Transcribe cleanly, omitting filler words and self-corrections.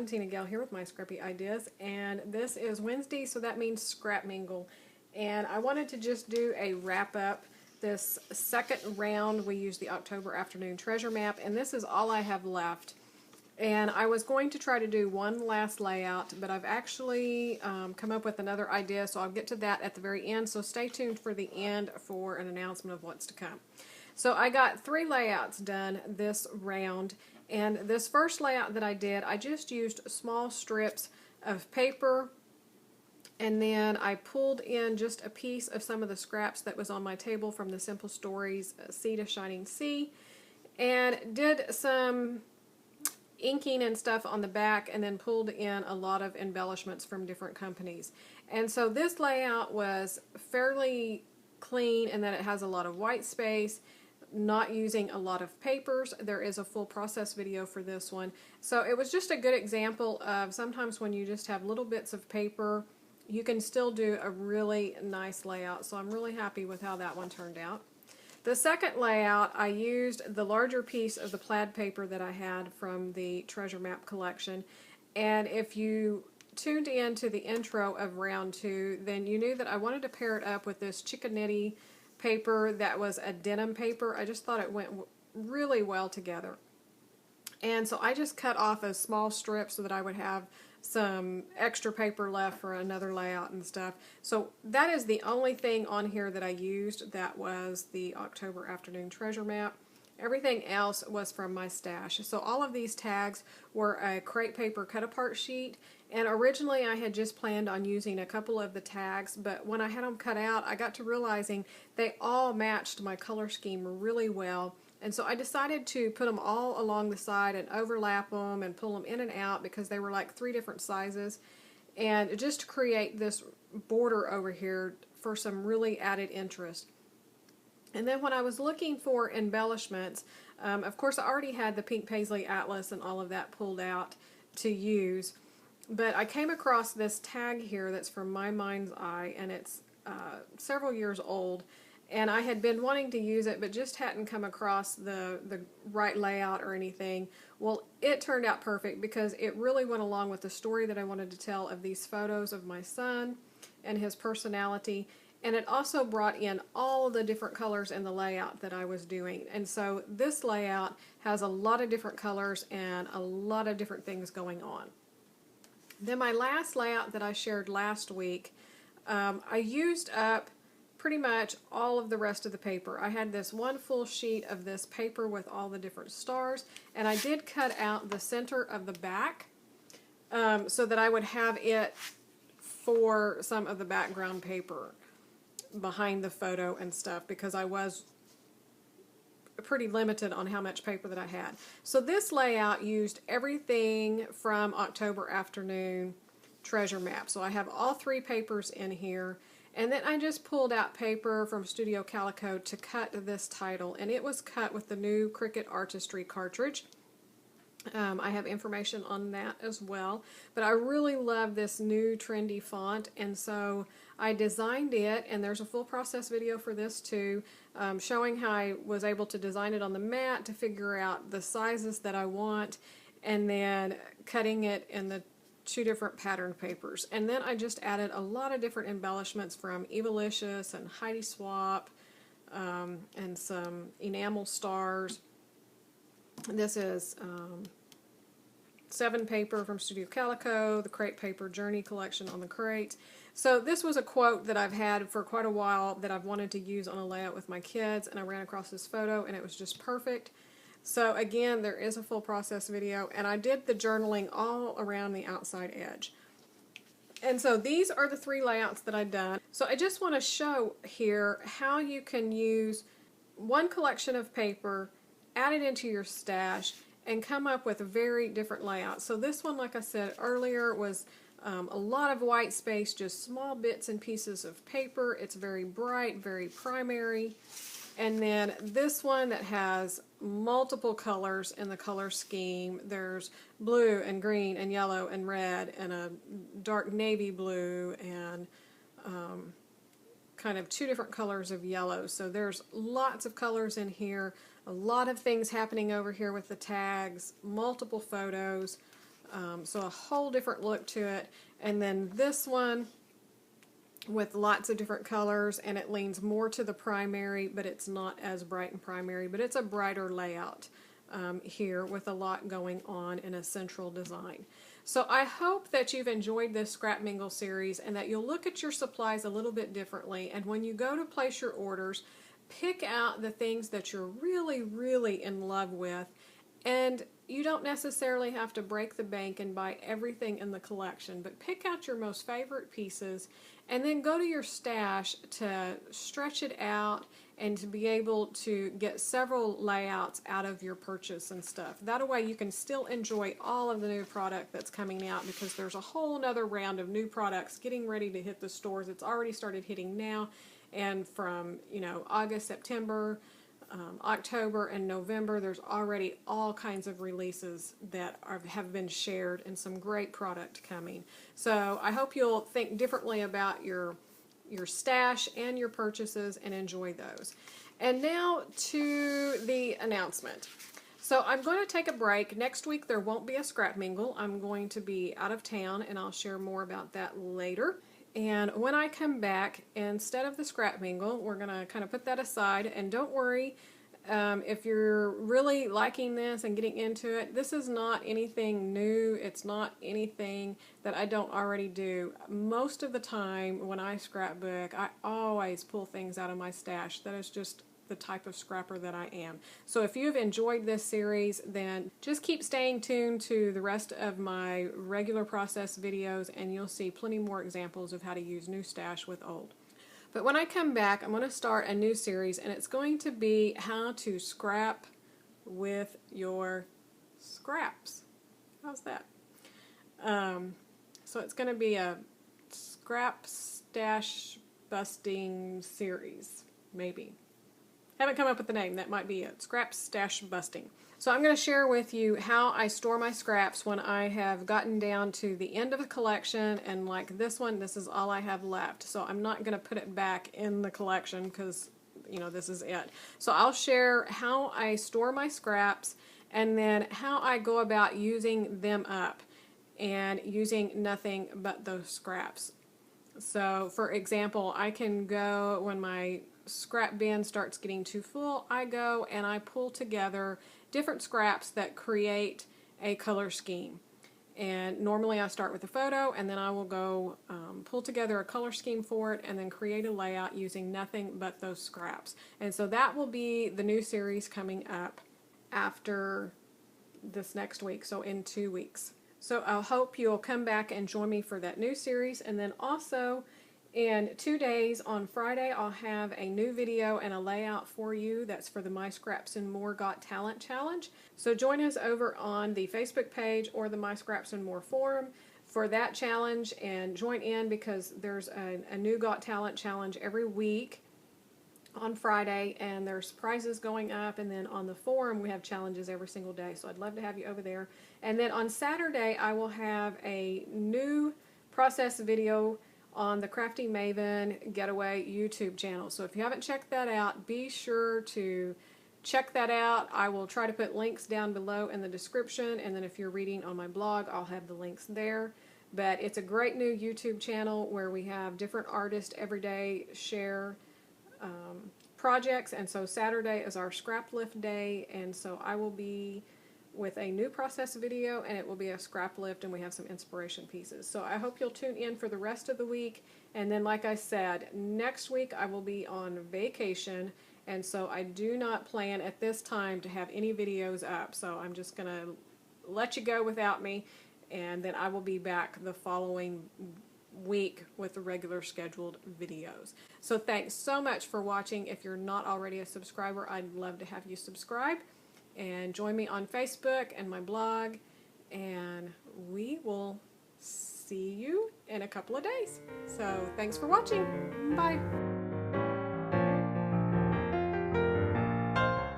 everyone, TinaGale here with my Scrappy Ideas, and this is Wednesday, so that means Scrapmingle. And I wanted to just do a wrap up this second round. We used the October afternoon treasure map, and this is all I have left. And I was going to try to do one last layout, but I've actually come up with another idea, so I'll get to that at the very end, so stay tuned for the end for an announcement of what's to come. So I got 3 layouts done this round, and this first layout that I did, I just used small strips of paper, and then I pulled in just a piece of some of the scraps that was on my table from the Simple Stories Sea to Shining Sea, and did some inking and stuff on the back, and then pulled in a lot of embellishments from different companies. And so this layout was fairly clean in that it has a lot of white space, not using a lot of papers. There is a full process video for this one. So it was just a good example of sometimes when you just have little bits of paper, you can still do a really nice layout. So I'm really happy with how that one turned out. The second layout, I used the larger piece of the plaid paper that I had from the treasure map collection. And if you tuned in to the intro of round 2, then you knew that I wanted to pair it up with this chickanetti paper that was a denim paper. I just thought it went really well together. And so I just cut off a small strip so that I would have some extra paper left for another layout and stuff. So that is the only thing on here that I used that was the October afternoon treasure map. Everything else was from my stash. So all of these tags were a crepe paper cut apart sheet, and originally I had just planned on using a couple of the tags, but when I had them cut out, I got to realizing they all matched my color scheme really well. And so I decided to put them all along the side and overlap them and pull them in and out because they were like 3 different sizes, and just to create this border over here for some really added interest. And then when I was looking for embellishments, of course I already had the pink paisley atlas and all of that pulled out to use, but I came across this tag here that's from My Mind's Eye, and it's several years old, and I had been wanting to use it but just hadn't come across the right layout or anything. Well, it turned out perfect because it really went along with the story that I wanted to tell of these photos of my son and his personality. And it also brought in all the different colors in the layout that I was doing. And so this layout has a lot of different colors and a lot of different things going on. Then my last layout that I shared last week, I used up pretty much all of the rest of the paper. I had this one full sheet of this paper with all the different stars, and I did cut out the center of the back so that I would have it for some of the background paper behind the photo and stuff, because I was pretty limited on how much paper that I had. So this layout used everything from October afternoon treasure map. So I have all 3 papers in here, and then I just pulled out paper from Studio Calico to cut this title, and it was cut with the new Cricut Artistry cartridge. I have information on that as well, but I really love this new trendy font, and so I designed it, and there's a full process video for this too, showing how I was able to design it on the mat to figure out the sizes that I want, and then cutting it in the 2 different pattern papers. And then I just added a lot of different embellishments from Evilicious and Heidi Swap, and some enamel stars. This is 7 paper from Studio Calico, the crepe paper journey collection on the crate. So this was a quote that I've had for quite a while that I've wanted to use on a layout with my kids, and I ran across this photo and it was just perfect. So again, there is a full process video, and I did the journaling all around the outside edge. And so these are the 3 layouts that I've done. So I just want to show here how you can use one collection of paper, add it into your stash, and come up with very different layouts. So this one, like I said earlier, was a lot of white space, just small bits and pieces of paper. It's very bright, very primary. And then this one that has multiple colors in the color scheme. There's blue and green and yellow and red and a dark navy blue and kind of 2 different colors of yellow. So there's lots of colors in here, a lot of things happening over here with the tags, multiple photos, So a whole different look to it. And then this one with lots of different colors, and it leans more to the primary, but it's not as bright and primary, but it's a brighter layout here with a lot going on in a central design. So I hope that you've enjoyed this Scrapmingle series and that you'll look at your supplies a little bit differently, and when you go to place your orders, pick out the things that you're really, really in love with. And you don't necessarily have to break the bank and buy everything in the collection, but pick out your most favorite pieces and then go to your stash to stretch it out and to be able to get several layouts out of your purchase and stuff. That way you can still enjoy all of the new product that's coming out, because there's a whole nother round of new products getting ready to hit the stores. It's already started hitting now, and from August, September, October, and November, there's already all kinds of releases that have been shared, and some great product coming. So I hope you'll think differently about your stash and your purchases and enjoy those. And now to the announcement. So I'm going to take a break. Next week there won't be a Scrapmingle. I'm going to be out of town, and I'll share more about that later. And when I come back, instead of the Scrapmingle, we're going to kind of put that aside. And don't worry, if you're really liking this and getting into it, this is not anything new. It's not anything that I don't already do. Most of the time when I scrapbook, I always pull things out of my stash. That is just the type of scrapper that I am. So if you've enjoyed this series, then just keep staying tuned to the rest of my regular process videos, and you'll see plenty more examples of how to use new stash with old. But when I come back, I'm going to start a new series, and it's going to be how to scrap with your scraps. How's that? So it's going to be a scrap stash busting series, maybe. Haven't come up with the name. That might be it. Scrap stash busting. So I'm going to share with you how I store my scraps when I have gotten down to the end of a collection, and like this one, this is all I have left. So I'm not going to put it back in the collection because, this is it. So I'll share how I store my scraps and then how I go about using them up and using nothing but those scraps. So for example, I can go when my scrap bin starts getting too full, I go and I pull together different scraps that create a color scheme. And normally I start with a photo, and then I will go pull together a color scheme for it and then create a layout using nothing but those scraps. And so that will be the new series coming up after this next week, so in 2 weeks. So I hope you'll come back and join me for that new series. And then also in 2 days, on Friday, I'll have a new video and a layout for you. That's for the My Scraps and More Got Talent Challenge. So join us over on the Facebook page or the My Scraps and More forum for that challenge, and join in because there's a new Got Talent challenge every week on Friday, and there's prizes going up, and then on the forum we have challenges every single day. So I'd love to have you over there. And then on Saturday I will have a new process video on the Crafty Maven Getaway YouTube channel. So if you haven't checked that out, be sure to check that out. I will try to put links down below in the description, and then if you're reading on my blog, I'll have the links there. But it's a great new YouTube channel where we have different artists every day share projects, and so Saturday is our scrap lift day, and so I will be with a new process video, and it will be a scrap lift, and we have some inspiration pieces. So I hope you'll tune in for the rest of the week. And then, like I said, next week I will be on vacation, and so I do not plan at this time to have any videos up. So I'm just going to let you go without me, and then I will be back the following week with the regular scheduled videos. So thanks so much for watching. If you're not already a subscriber, I'd love to have you subscribe. And join me on Facebook and my blog, and we will see you in a couple of days. So thanks for watching. Bye.